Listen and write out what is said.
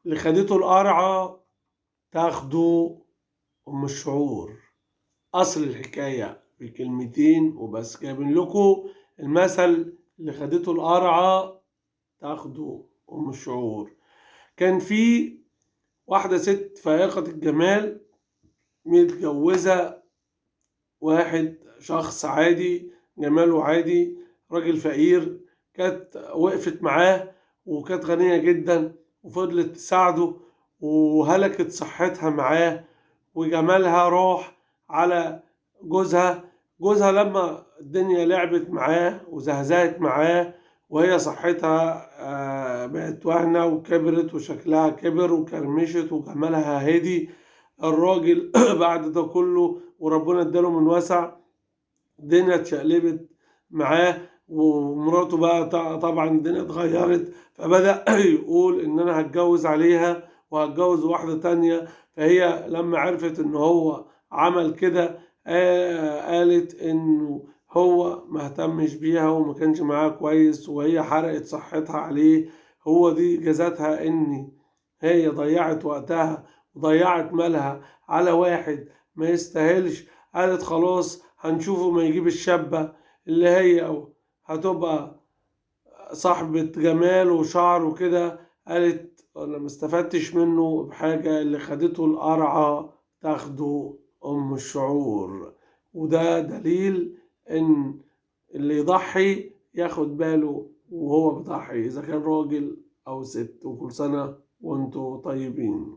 اللي خدته القرعة تاخده أم الشعور. أصل الحكاية في كلمتين وبس، جايبين لكم المثل اللي خدته القرعة تاخده أم الشعور. كان في واحدة ست فائقة الجمال متجوزة واحد شخص عادي، جماله عادي، راجل فقير. كانت وقفت معاه وكانت غنية جدا وفضلت تساعده، وهلكت صحتها معاه وجمالها راح على جوزها. جوزها لما الدنيا لعبت معاه وزهزهت معاه وهي صحتها بقت وهنة وكبرت وشكلها كبر وكرمشت وجمالها هدي، الراجل بعد ده كله وربنا اداله من وسع، الدنيا اتشقلبت معاه ومراته بقى طبعا الدنيا اتغيرت، فبدأ يقول ان انا هتجوز عليها وهتجوز واحدة تانية. فهي لما عرفت ان هو عمل كده قالت انه هو ما اهتمش بيها وما كانش معاها كويس وهي حرقت صحتها عليه. هو دي جزاتها ان هي ضيعت وقتها وضيعت مالها على واحد ما يستاهلش. قالت خلاص هنشوفه ما يجيب الشابة اللي هي هتبقى صاحبة جمال وشعر وكده. قالت انا ما استفدتش منه بحاجة، اللي خدته القرعة تاخده ام الشعور. وده دليل ان اللي يضحي ياخد باله وهو بيضحي، اذا كان راجل او ست. وكل سنة وانتوا طيبين.